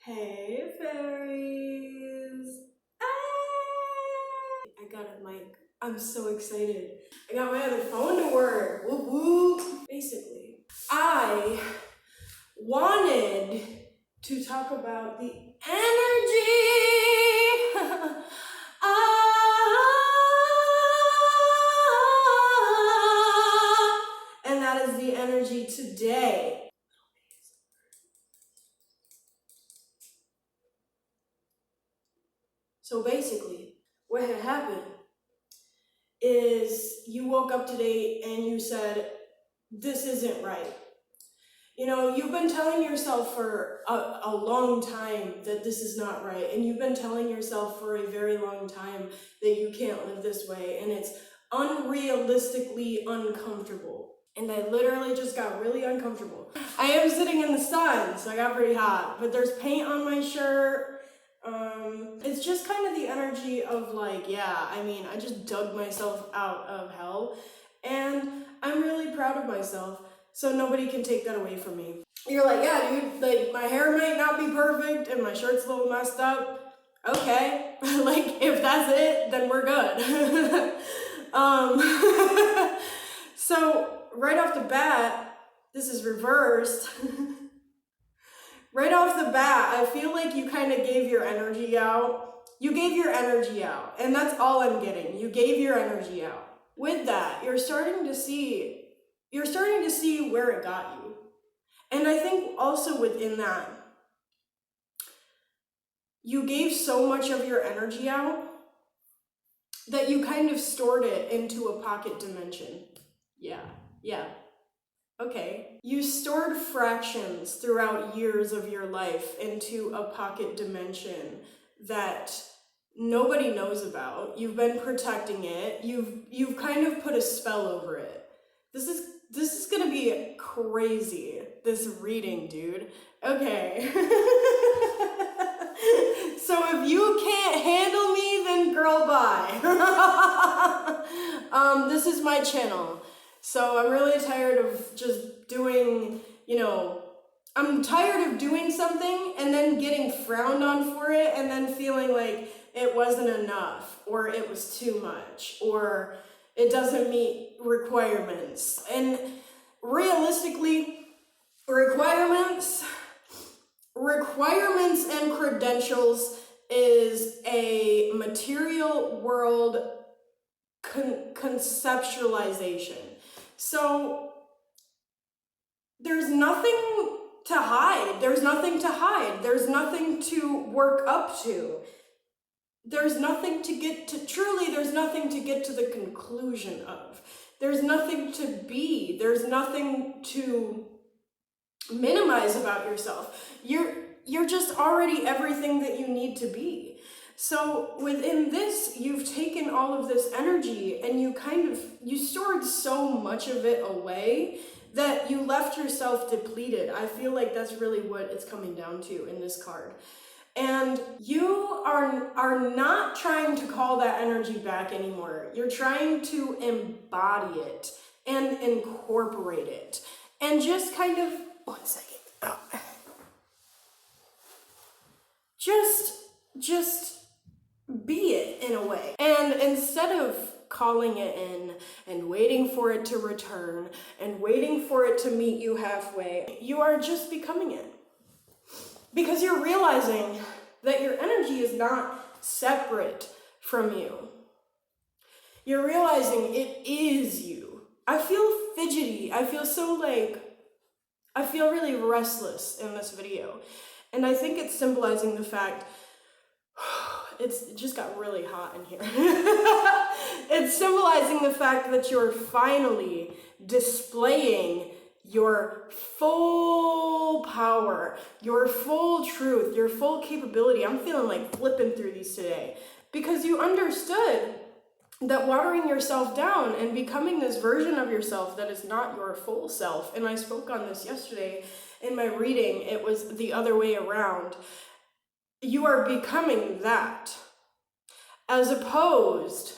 Hey fairies! Hey! I got a mic. I'm so excited. I got my other phone to work. Whoop whoop. Basically, I wanted to talk about the energy. And that is the energy today. So basically, what had happened is you woke up today and you said, this isn't right. You know, you've been telling yourself for a long time that this is not right. And you've been telling yourself for a very long time that you can't live this way. And it's unrealistically uncomfortable. And I literally just got really uncomfortable. I am sitting in the sun, so I got pretty hot. But there's paint on my shirt. It's just kind of the energy of like, yeah, I mean, I just dug myself out of hell. And I'm really proud of myself. So nobody can take that away from me. You're like, yeah, dude, like my hair might not be perfect and my shirt's a little messed up. Okay, like if that's it, then we're good. So right off the bat, this is reversed. Right off the bat, I feel like you kind of gave your energy out. You gave your energy out, and that's all I'm getting. You gave your energy out. With that, you're starting to see where it got you. And I think also within that, you gave so much of your energy out that you kind of stored it into a pocket dimension. Yeah. Okay. You stored fractions throughout years of your life into a pocket dimension that nobody knows about. You've been protecting it. You've kind of put a spell over it. This is gonna be crazy, this reading, dude. Okay. So if you can't handle me, then girl, bye. This is my channel. So I'm really tired of just doing, I'm tired of doing something and then getting frowned on for it and then feeling like it wasn't enough or it was too much or it doesn't meet requirements. And realistically, requirements and credentials is a material world conceptualization. So there's nothing to hide. There's nothing to hide. There's nothing to work up to. There's nothing to get to, truly, there's nothing to get to the conclusion of. There's nothing to be. There's nothing to minimize about yourself. You're just already everything that you need to be. So within this, you've taken all of this energy and you stored so much of it away that you left yourself depleted. I feel like that's really what it's coming down to in this card. And you are not trying to call that energy back anymore. You're trying to embody it and incorporate it. And just kind of, one second. Oh. Just be it in a way. And instead of calling it in and waiting for it to return and waiting for it to meet you halfway, you are just becoming it. Because you're realizing that your energy is not separate from you. You're realizing it is you. I feel fidgety. I feel really restless in this video. And I think it's symbolizing the fact, it just got really hot in here. It's symbolizing the fact that you're finally displaying your full power, your full truth, your full capability. I'm feeling like flipping through these today because you understood that watering yourself down and becoming this version of yourself that is not your full self. And I spoke on this yesterday in my reading. It was the other way around. You are becoming that as opposed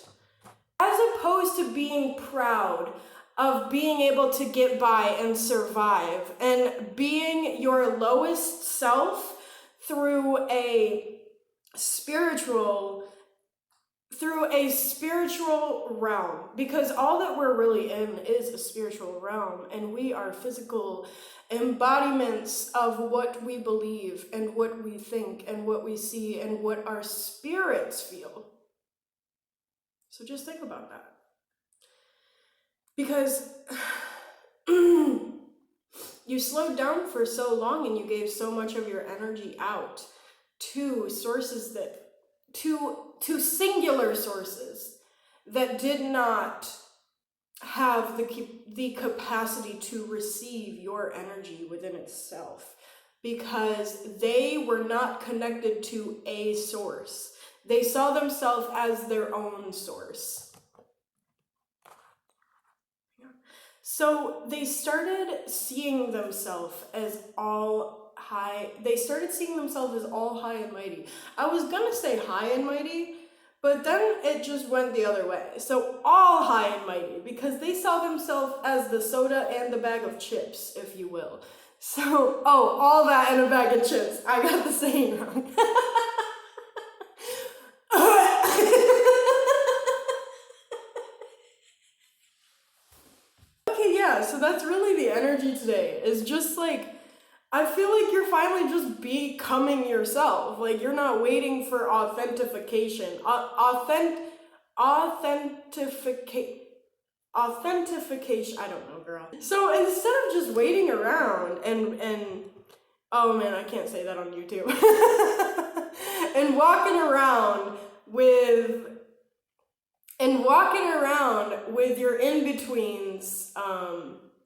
to being proud of being able to get by and survive and being your lowest self through through a spiritual realm, because all that we're really in is a spiritual realm, and we are physical embodiments of what we believe and what we think and what we see and what our spirits feel. So just think about that. Because you slowed down for so long and you gave so much of your energy out to sources to singular sources that did not have the capacity to receive your energy within itself, because they were not connected to a source. They saw themselves as their own source. So they started seeing themselves as all high. They started seeing themselves as all high and mighty. I was gonna say high and mighty, but then it just went the other way. So all high and mighty, because they saw themselves as the soda and the bag of chips, if you will. So, all that and a bag of chips. I got the saying wrong. So that's really the energy today, is just like, I feel like you're finally just becoming yourself. Like, you're not waiting for authentication. Authentication, I don't know, girl. So instead of just waiting around and oh man, I can't say that on YouTube. and walking around with your in-betweens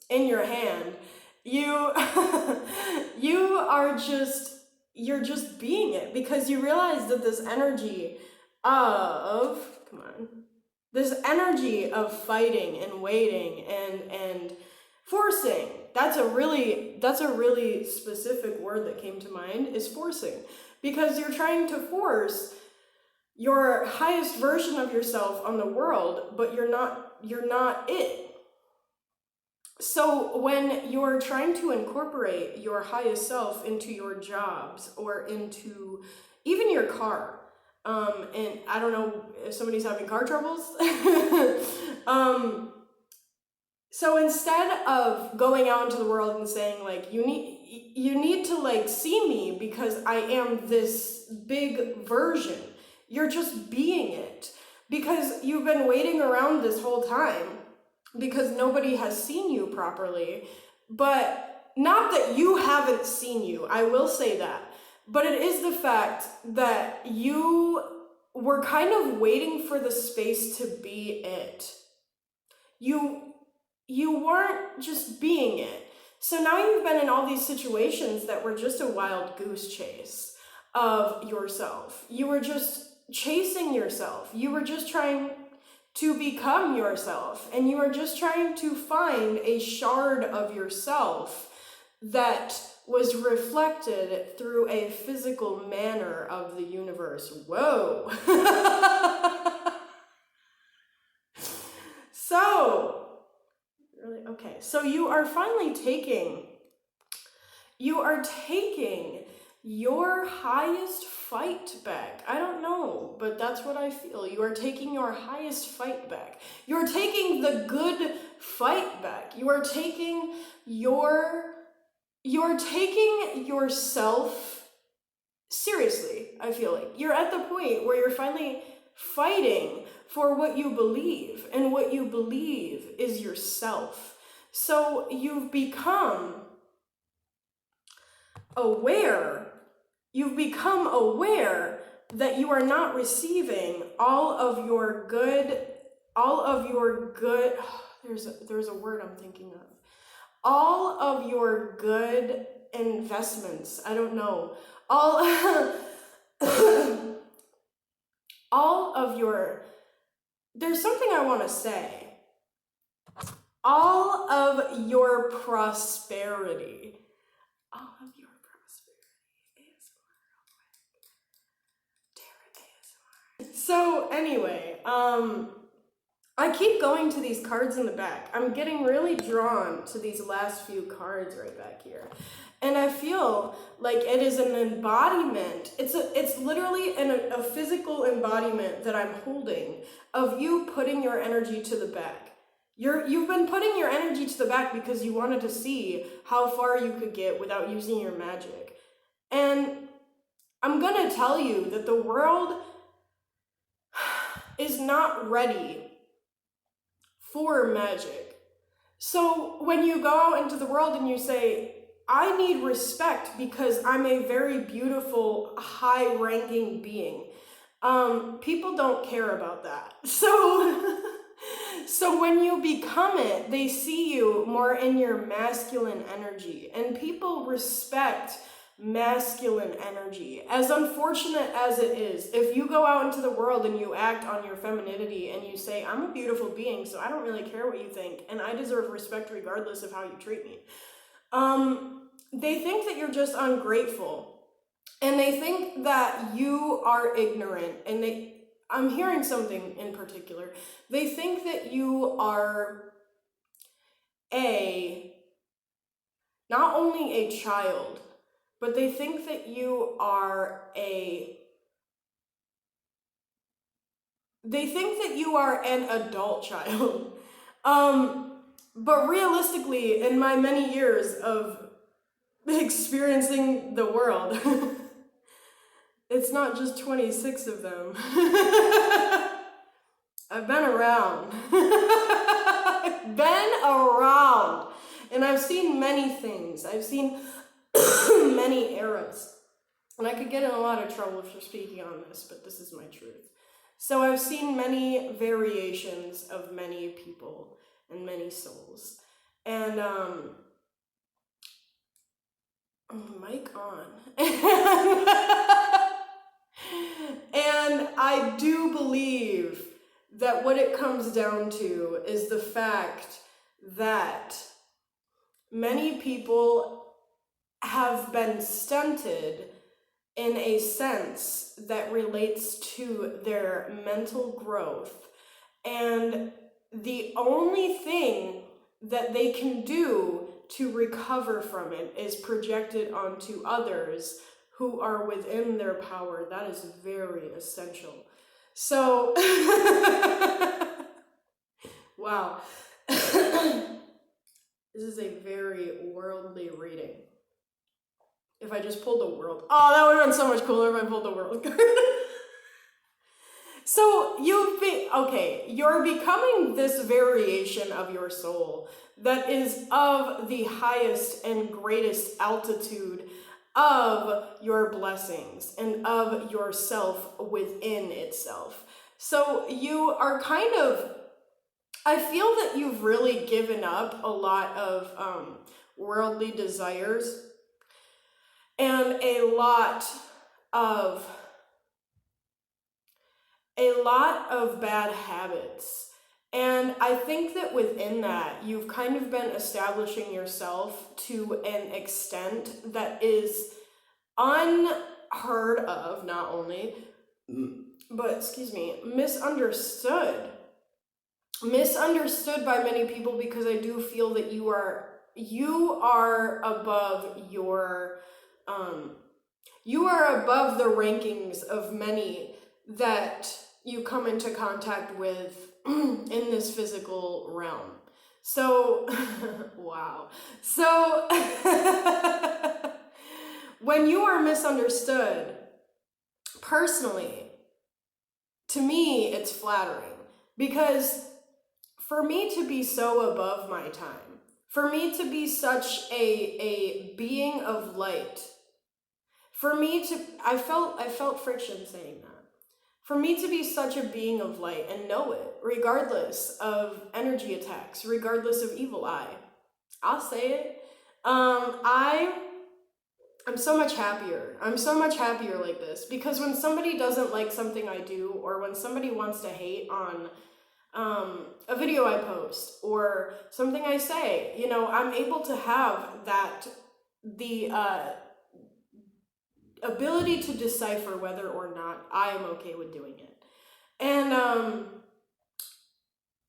in your hand, you're just being it, because you realize that this energy of fighting and waiting and forcing, that's a really specific word that came to mind, is forcing, because you're trying to force your highest version of yourself on the world, but you're not it. So when you're trying to incorporate your highest self into your jobs or into even your car, and I don't know if somebody's having car troubles, so instead of going out into the world and saying like, you need to like see me because I am this big version, you're just being it, because you've been waiting around this whole time because nobody has seen you properly. But not that you haven't seen you, I will say that, but it is the fact that you were kind of waiting for the space to be it. You weren't just being it. So now you've been in all these situations that were just a wild goose chase of yourself. You were just chasing yourself. You were just trying to become yourself, and you were just trying to find a shard of yourself that was reflected through a physical manner of the universe. Whoa. So you are finally taking your highest fight back. I don't know, but that's what I feel. You are taking your highest fight back. You're taking the good fight back. You are taking yourself seriously, I feel like. You're at the point where you're finally fighting for what you believe, and what you believe is yourself. So you've become aware that you are not receiving all of your good, there's a word I'm thinking of. All of your good investments, I don't know. All of your, there's something I want to say. All of your prosperity. All of your prosperity. ASMR. So anyway, I keep going to these cards in the back. I'm getting really drawn to these last few cards right back here. And I feel like it is an embodiment. It's literally a physical embodiment that I'm holding of you putting your energy to the back. You've been putting your energy to the back because you wanted to see how far you could get without using your magic. And I'm gonna tell you that the world is not ready for magic. So when you go out into the world and you say, I need respect because I'm a very beautiful, high-ranking being, people don't care about that. So when you become it, they see you more in your masculine energy, and people respect masculine energy. As unfortunate as it is, if you go out into the world and you act on your femininity and you say, I'm a beautiful being, so I don't really care what you think, and I deserve respect regardless of how you treat me, they think that you're just ungrateful, and they think that you are ignorant, and I'm hearing something in particular. They think that you are not only a child, but they think that you are an adult child. But realistically, in my many years of experiencing the world, it's not just 26 of them. I've been around. And I've seen many things. I've seen many eras. And I could get in a lot of trouble for speaking on this, but this is my truth. So I've seen many variations of many people and many souls. And, mic on. And I do believe that what it comes down to is the fact that many people have been stunted in a sense that relates to their mental growth. And the only thing that they can do to recover from it is project it onto others who are within their power. That is very essential. So, wow. This is a very worldly reading. If I just pulled the world. Oh, that would have been so much cooler if I pulled the world card. So you're becoming this variation of your soul that is of the highest and greatest altitude of your blessings and of yourself within itself. So you are I feel that you've really given up a lot of worldly desires and a lot of bad habits. And I think that within that, you've kind of been establishing yourself to an extent that is unheard of, not only, but misunderstood. Misunderstood by many people, because I do feel that you are above above the rankings of many that you come into contact with in this physical realm. So, wow. So, when you are misunderstood, personally, to me, it's flattering. Because for me to be so above my time, for me to be such a being of light, I felt friction saying that. For me to be such a being of light and know it, regardless of energy attacks, regardless of evil eye, I'll say it. I'm so much happier. I'm so much happier like this, because when somebody doesn't like something I do, or when somebody wants to hate on a video I post or something I say, I'm able to have the ability to decipher whether or not I am okay with doing it. And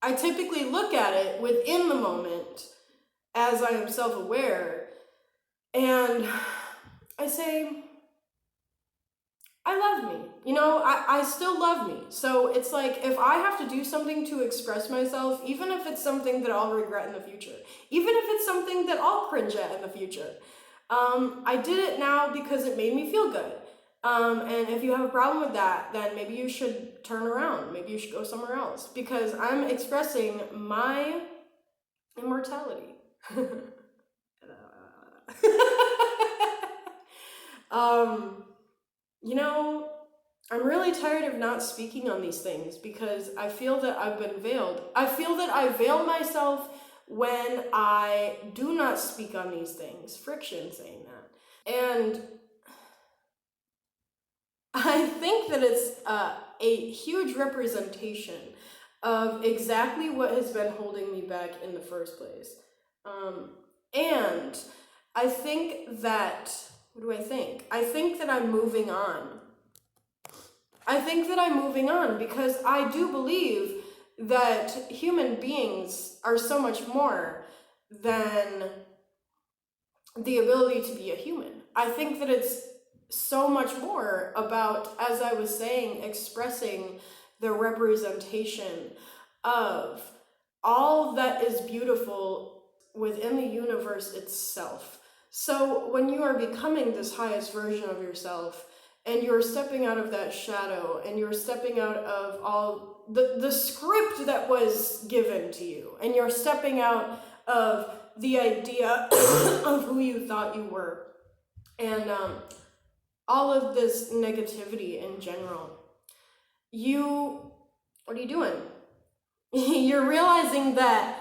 I typically look at it within the moment as I am self-aware, And I say, I love me. You know, I still love me. So it's like, if I have to do something to express myself, even if it's something that I'll regret in the future, even if it's something that I'll cringe at in the future, I did it now because it made me feel good. And if you have a problem with that, then maybe you should turn around. Maybe you should go somewhere else, because I'm expressing my immortality. You know, I'm really tired of not speaking on these things because I feel that I've been veiled. I feel that I veil myself when I do not speak on these things. Friction saying that. And I think that it's a huge representation of exactly what has been holding me back in the first place. And I think that, what do I think? I think that I'm moving on. I think that I'm moving on because I do believe that human beings are so much more than the ability to be a human. I think that it's so much more about, as I was saying, expressing the representation of all that is beautiful within the universe itself. So when you are becoming this highest version of yourself, and you're stepping out of that shadow, and you're stepping out of all the script that was given to you, and you're stepping out of the idea of who you thought you were, and all of this negativity in general, what are you doing? You're realizing that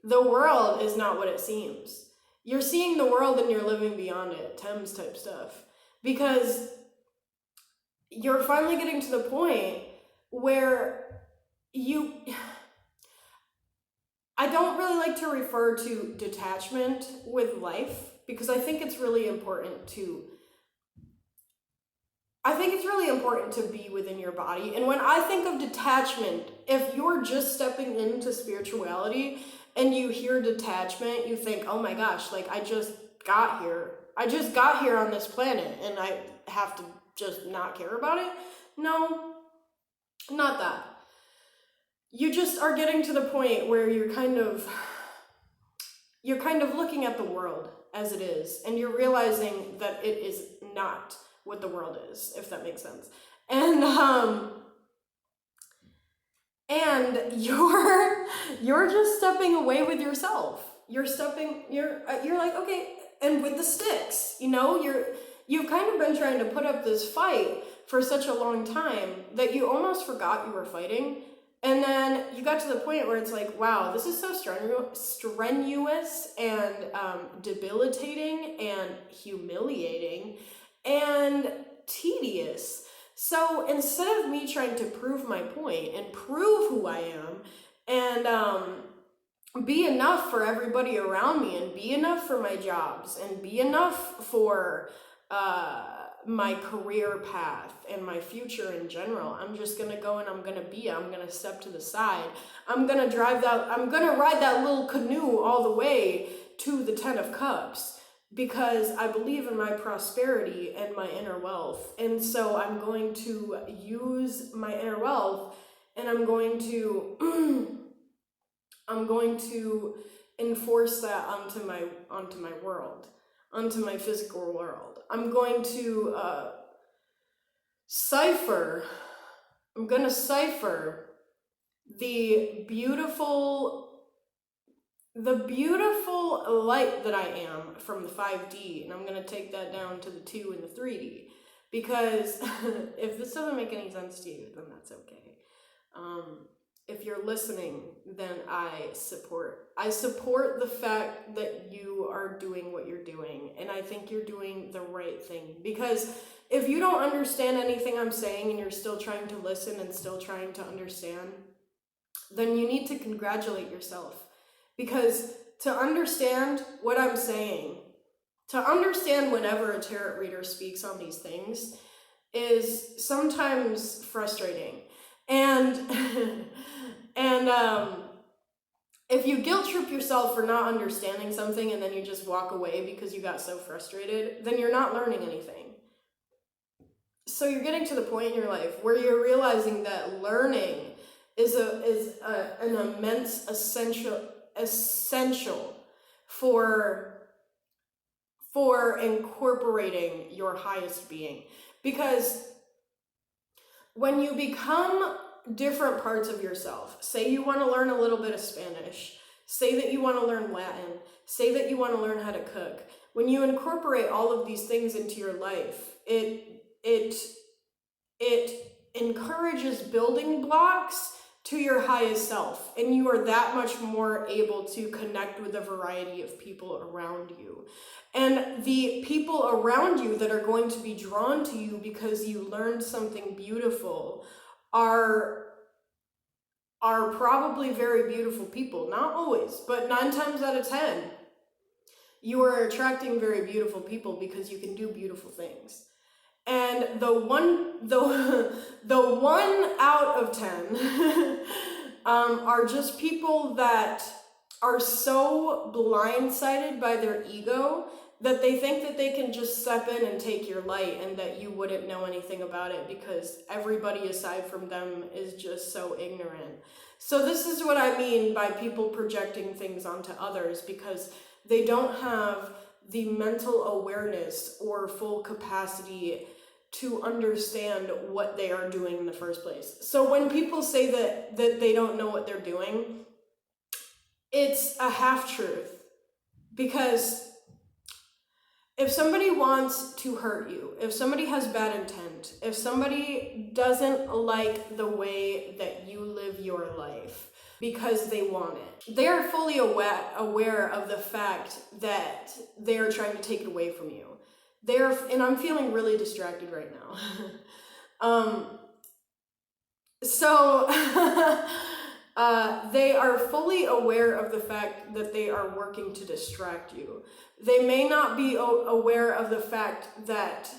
the world is not what it seems. You're seeing the world and you're living beyond it, Thames type stuff. Because you're finally getting to the point where I don't really like to refer to detachment with life, because I think it's really important to be within your body. And when I think of detachment, if you're just stepping into spirituality and you hear detachment, you think, oh my gosh, like I just got here on this planet and I have to just not care about it. No, not that. You just are getting to the point where you're kind of looking at the world as it is, and you're realizing that it is not what the world is, if that makes sense. And you're just stepping away with yourself. You're like, okay, and with the sticks, you know, you've kind of been trying to put up this fight for such a long time that you almost forgot you were fighting. And then you got to the point where it's like, wow, this is so strenuous and debilitating and humiliating and tedious. So instead of me trying to prove my point and prove who I am and be enough for everybody around me and be enough for my jobs and be enough for my career path and my future in general, I'm just gonna go and I'm gonna step to the side. I'm gonna ride that little canoe all the way to the 10 of Cups, because I believe in my prosperity and my inner wealth. And so I'm going to use my inner wealth, and I'm going to enforce that onto my world, onto my physical world. I'm going to cipher the beautiful light that I am from the 5D, and I'm going to take that down to the 2 and the 3D, because if this doesn't make any sense to you, then that's okay. If you're listening, then I support the fact that you are doing what you're doing, and I think you're doing the right thing, because if you don't understand anything I'm saying and you're still trying to listen and still trying to understand, then you need to congratulate yourself, because to understand what I'm saying, to understand whenever a tarot reader speaks on these things is sometimes frustrating. And if you guilt trip yourself for not understanding something and then you just walk away because you got so frustrated, then you're not learning anything. So you're getting to the point in your life where you're realizing that learning is an immense essential for incorporating your highest being. Because when you become different parts of yourself, say you want to learn a little bit of Spanish, say that you want to learn Latin, say that you want to learn how to cook, when you incorporate all of these things into your life, it encourages building blocks to your highest self, and you are that much more able to connect with a variety of people around you. And the people around you that are going to be drawn to you because you learned something beautiful are probably very beautiful people. Not always, but 9 times out of 10, you are attracting very beautiful people because you can do beautiful things. And the one out of 10 are just people that are so blindsided by their ego that they think that they can just step in and take your light and that you wouldn't know anything about it because everybody aside from them is just so ignorant. So this is what I mean by people projecting things onto others, because they don't have the mental awareness or full capacity to understand what they are doing in the first place. So when people say that they don't know what they're doing, it's a half-truth. Because if somebody wants to hurt you, if somebody has bad intent, if somebody doesn't like the way that you live your life because they want it, they are fully aware of the fact that they are trying to take it away from you. And I'm feeling really distracted right now. They are fully aware of the fact that they are working to distract you. They may not be aware of the fact that,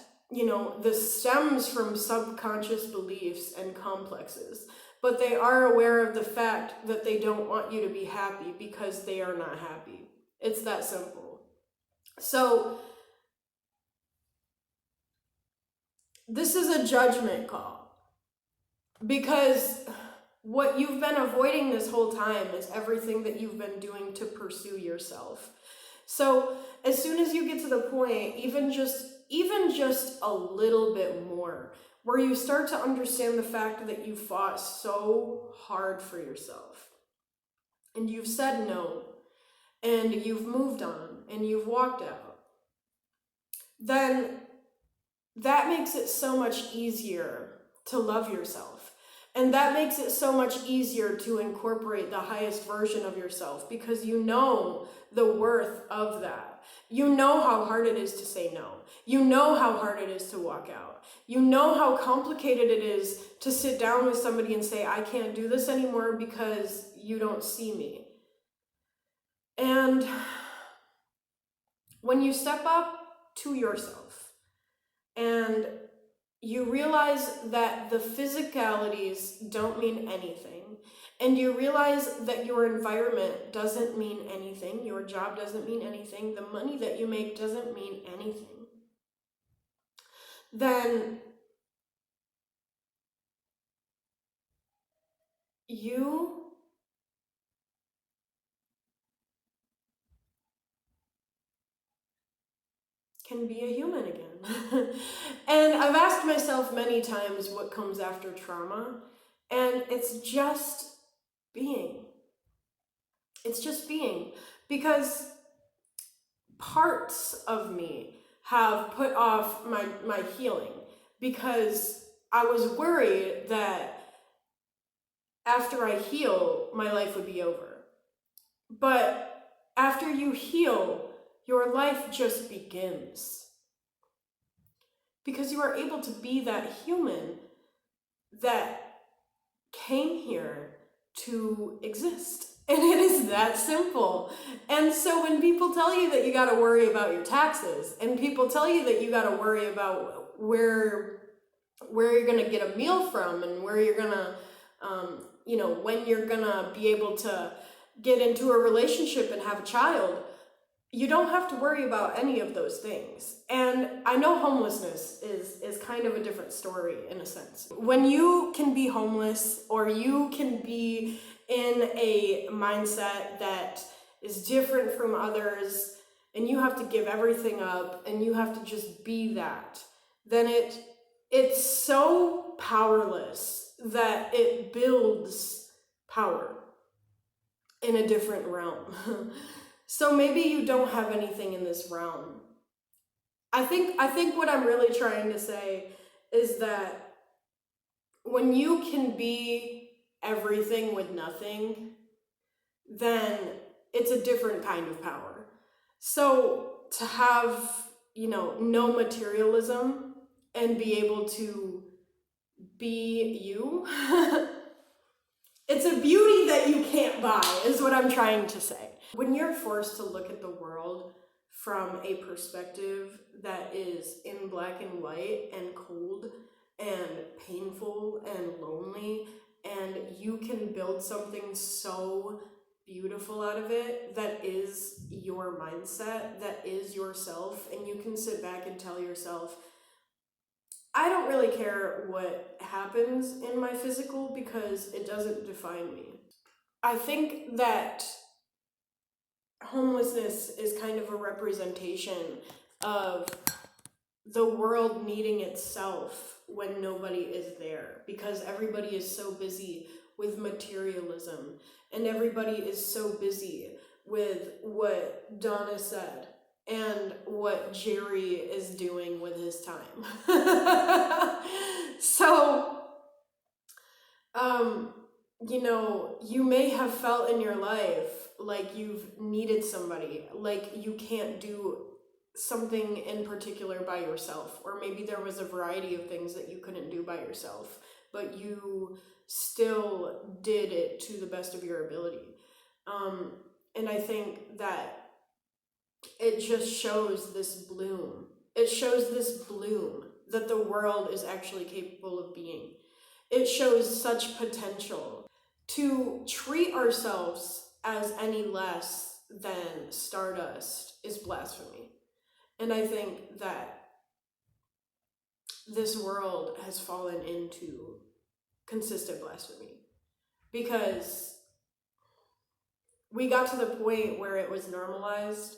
this stems from subconscious beliefs and complexes, but they are aware of the fact that they don't want you to be happy because they are not happy. It's that simple. So this is a judgment call, because what you've been avoiding this whole time is everything that you've been doing to pursue yourself. So as soon as you get to the point, even just a little bit more, where you start to understand the fact that you fought so hard for yourself, and you've said no, and you've moved on, and you've walked out, then that makes it so much easier to love yourself. And that makes it so much easier to incorporate the highest version of yourself, because you know the worth of that. You know how hard it is to say no. You know how hard it is to walk out. You know how complicated it is to sit down with somebody and say, I can't do this anymore because you don't see me. And when you step up to yourself and you realize that the physicalities don't mean anything, and you realize that your environment doesn't mean anything, your job doesn't mean anything, the money that you make doesn't mean anything, then you can be a human again. And I've asked myself many times what comes after trauma, and it's just being. It's just being. Because parts of me have put off my healing, because I was worried that after I heal, my life would be over. But after you heal, your life just begins. Because you are able to be that human that came here to exist. And it is that simple. And so when people tell you that you got to worry about your taxes, and people tell you that you got to worry about where you're going to get a meal from, and where you're going to, when you're going to be able to get into a relationship and have a child, you don't have to worry about any of those things. And I know homelessness is kind of a different story in a sense. When you can be homeless, or you can be in a mindset that is different from others, and you have to give everything up and you have to just be that, then it's so powerless that it builds power in a different realm. So maybe you don't have anything in this realm. I think what I'm really trying to say is that when you can be everything with nothing, then it's a different kind of power. So to have, no materialism and be able to be you, it's a beauty that you can't buy, is what I'm trying to say. When you're forced to look at the world from a perspective that is in black and white and cold and painful and lonely, and you can build something so beautiful out of it that is your mindset, that is yourself, and you can sit back and tell yourself, I don't really care what happens in my physical because it doesn't define me. I think that homelessness is kind of a representation of the world needing itself when nobody is there, because everybody is so busy with materialism, and everybody is so busy with what Donna said and what Jerry is doing with his time. So, you may have felt in your life like you've needed somebody, like you can't do something in particular by yourself, or maybe there was a variety of things that you couldn't do by yourself, but you still did it to the best of your ability. And I think that it just shows this bloom. It shows this bloom that the world is actually capable of being. It shows such potential. To treat ourselves as any less than stardust is blasphemy. And I think that this world has fallen into consistent blasphemy, because we got to the point where it was normalized,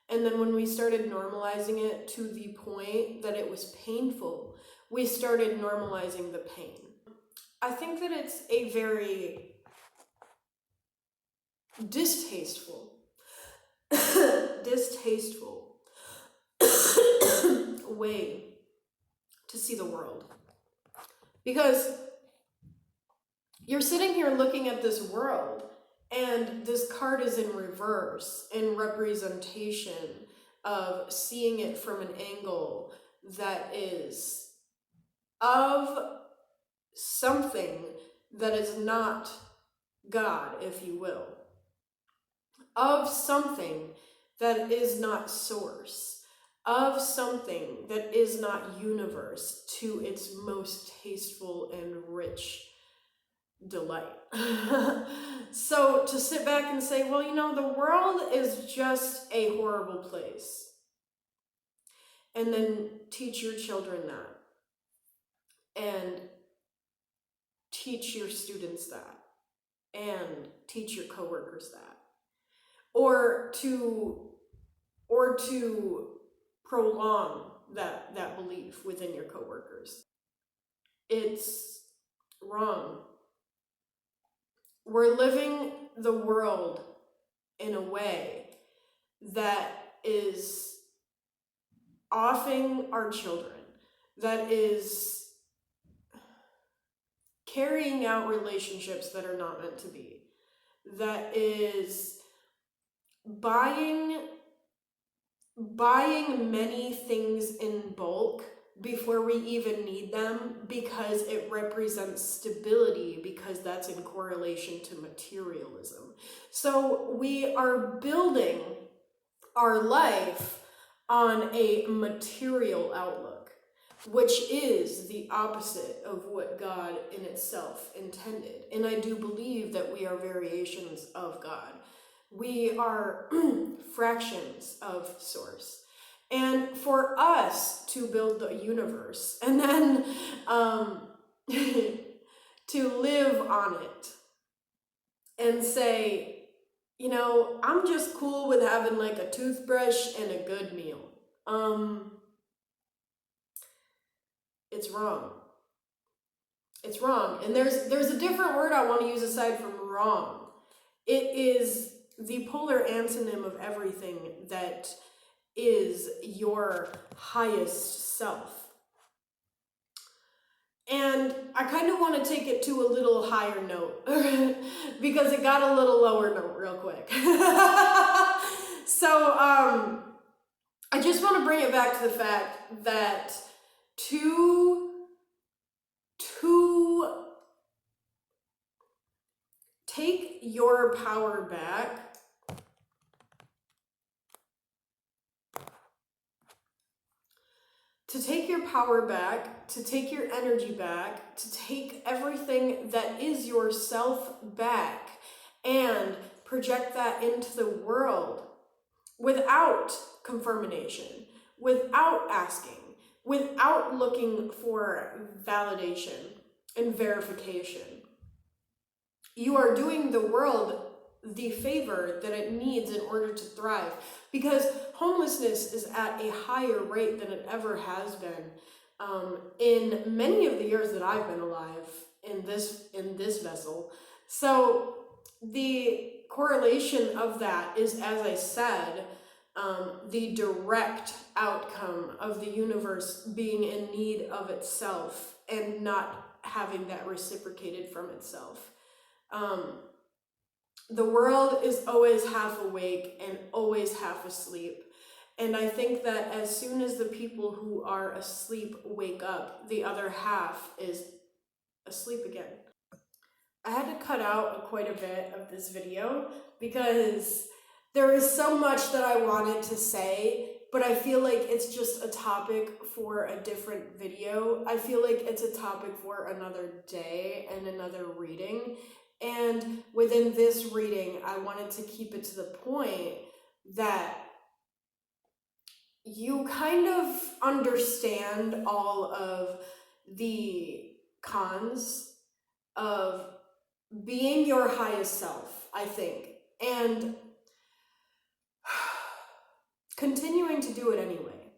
and then when we started normalizing it to the point that it was painful, we started normalizing the pain. I think that it's a very distasteful way to see the world, because you're sitting here looking at this world, and this card is in reverse, in representation of seeing it from an angle that is of something that is not God, if you will, of something that is not source, of something that is not universe to its most tasteful and rich delight. So to sit back and say, well, the world is just a horrible place, and then teach your children that, and teach your students that, and teach your coworkers that, or to prolong that belief within your coworkers. It's wrong. We're living the world in a way that is offing our children, that is carrying out relationships that are not meant to be, that is buying many things in bulk before we even need them, because it represents stability, because that's in correlation to materialism. So we are building our life on a material outlook. which is the opposite of what God in itself intended. And I do believe that we are variations of God. We are fractions of Source. And for us to build the universe and then to live on it and say, you know, I'm just cool with having like a toothbrush and a good meal. It's wrong. It's wrong. And there's a different word I want to use aside from wrong. It is the polar antonym of everything that is your highest self. And I kind of want to take it to a little higher note because it got a little lower note real quick. So I just want to bring it back to the fact that to take your power back, to take your power back, to take your energy back, to take everything that is yourself back and project that into the world without confirmation, without asking, without looking for validation and verification. You are doing the world the favor that it needs in order to thrive, because homelessness is at a higher rate than it ever has been in many of the years that I've been alive in this vessel. So the correlation of that is, as I said, the direct outcome of the universe being in need of itself and not having that reciprocated from itself. The world is always half awake and always half asleep. And I think that as soon as the people who are asleep wake up, the other half is asleep again. I had to cut out quite a bit of this video because there is so much that I wanted to say, but I feel like it's just a topic for a different video. I feel like it's a topic for another day and another reading. And within this reading, I wanted to keep it to the point that you kind of understand all of the cons of being your highest self, I think, and continuing to do it anyway.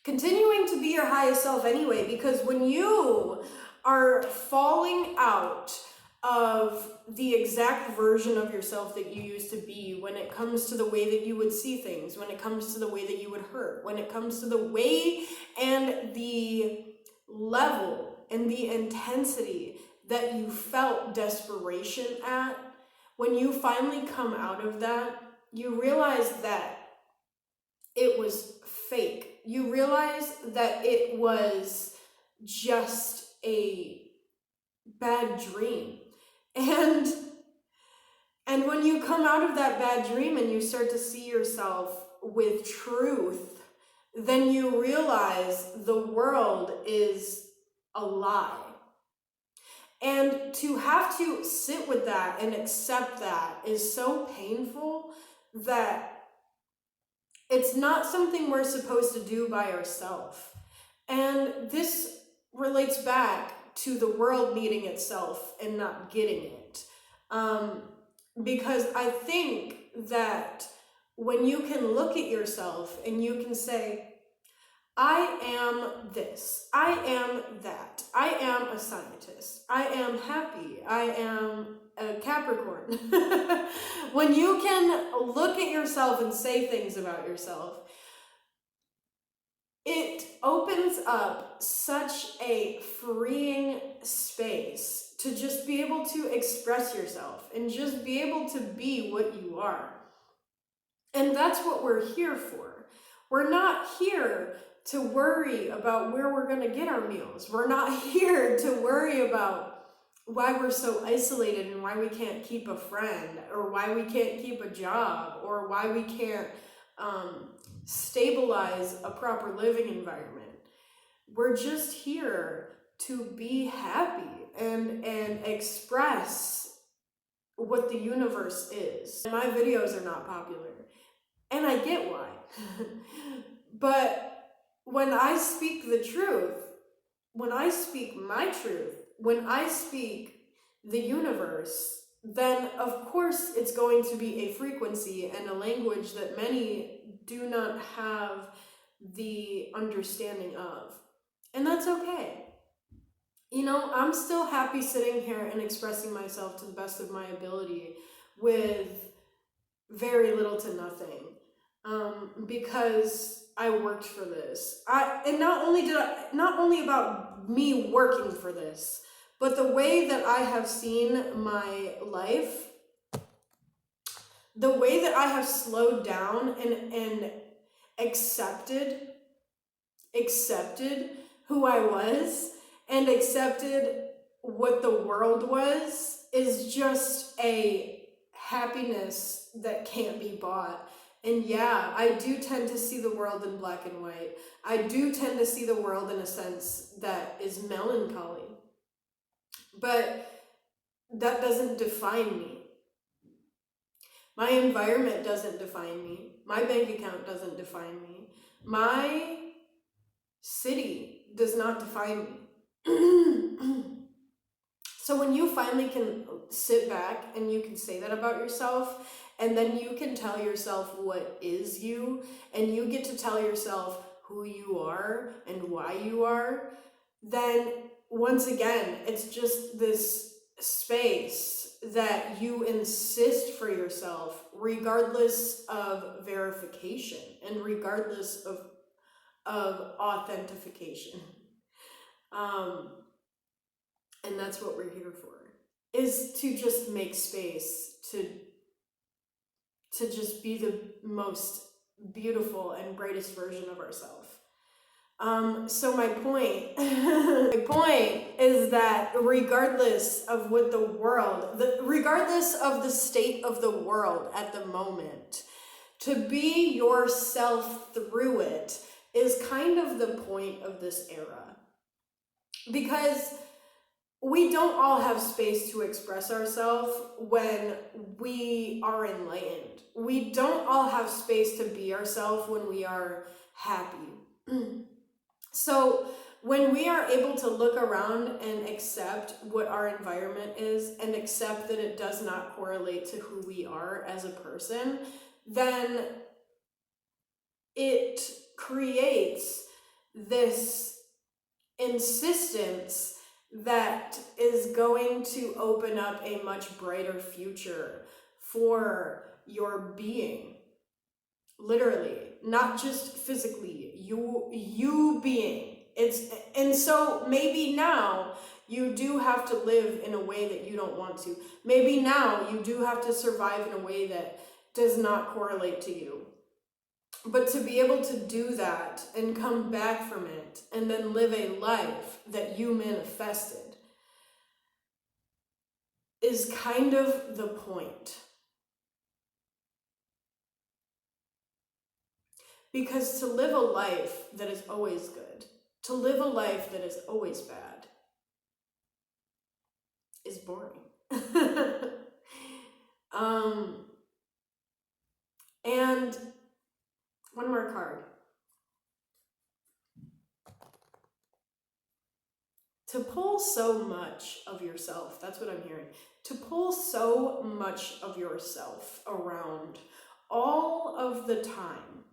Continuing to be your highest self anyway, because when you are falling out of the exact version of yourself that you used to be, when it comes to the way that you would see things, when it comes to the way that you would hurt, when it comes to the way and the level and the intensity that you felt desperation at, when you finally come out of that, you realize that it was fake. You realize that it was just a bad dream. And when you come out of that bad dream and you start to see yourself with truth, then you realize the world is a lie. And to have to sit with that and accept that is so painful that it's not something we're supposed to do by ourselves. And this relates back to the world needing itself and not getting it. Because I think that when you can look at yourself and you can say, I am this, I am that, I am a scientist, I am happy, I am a Capricorn. When you can look at yourself and say things about yourself, it opens up such a freeing space to just be able to express yourself and just be able to be what you are. And that's what we're here for. We're not here to worry about where we're going to get our meals. We're not here to worry about why we're so isolated and why we can't keep a friend, or why we can't keep a job, or why we can't stabilize a proper living environment. We're just here to be happy and express what the universe is. My videos are not popular, and I get why. But when I speak the truth, when I speak my truth, when I speak the universe, then of course it's going to be a frequency and a language that many do not have the understanding of. And that's okay. You know, I'm still happy sitting here and expressing myself to the best of my ability with very little to nothing, because I worked for this. And not only about me working for this, but the way that I have seen my life, the way that I have slowed down and accepted who I was and accepted what the world was, is just a happiness that can't be bought. And yeah, I do tend to see the world in black and white. I do tend to see the world in a sense that is melancholy. But that doesn't define me. My environment doesn't define me. My bank account doesn't define me. My city does not define me. So when you finally can sit back and you can say that about yourself, and then you can tell yourself what is you, and you get to tell yourself who you are and why you are, then once again, it's just this space that you insist for yourself, regardless of verification and regardless of authentication. And that's what we're here for, is to just make space to just be the most beautiful and brightest version of ourselves. So my point, my point is that regardless of what regardless of the state of the world at the moment, to be yourself through it is kind of the point of this era. Because we don't all have space to express ourselves when we are enlightened. We don't all have space to be ourselves when we are happy. So when we are able to look around and accept what our environment is and accept that it does not correlate to who we are as a person, then it creates this insistence that is going to open up a much brighter future for your being. Literally, not just physically, you being. And so maybe now you do have to live in a way that you don't want to. Maybe now you do have to survive in a way that does not correlate to you. But to be able to do that and come back from it and then live a life that you manifested is kind of the point. Because to live a life that is always good, to live a life that is always bad, is boring. And one more card. To pull so much of yourself, that's what I'm hearing. To pull so much of yourself around all of the time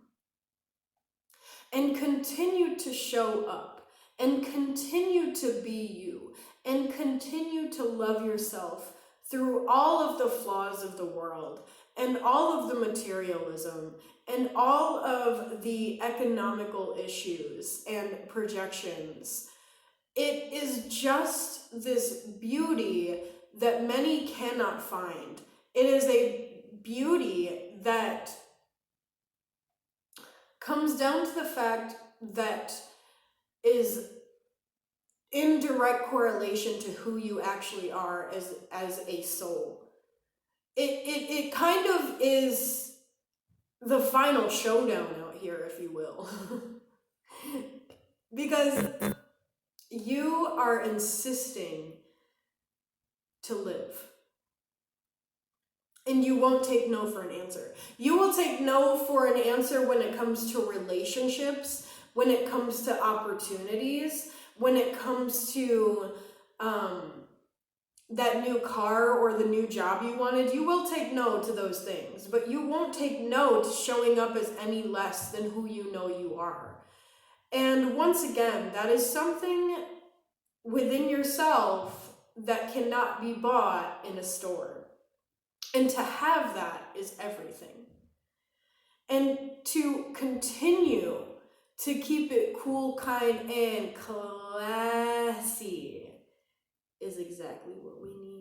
and continue to show up and continue to be you and continue to love yourself through all of the flaws of the world and all of the materialism and all of the economical issues and projections. It is just this beauty that many cannot find. It is a beauty that comes down to the fact that is in direct correlation to who you actually are as a soul. It kind of is the final showdown out here, if you will. Because you are insisting to live. And you won't take no for an answer. You will take no for an answer when it comes to relationships, when it comes to opportunities, when it comes to that new car or the new job you wanted. You will take no to those things, but you won't take no to showing up as any less than who you know you are. And once again, that is something within yourself that cannot be bought in a store. And to have that is everything. And to continue to keep it cool, kind, and classy is exactly what we need.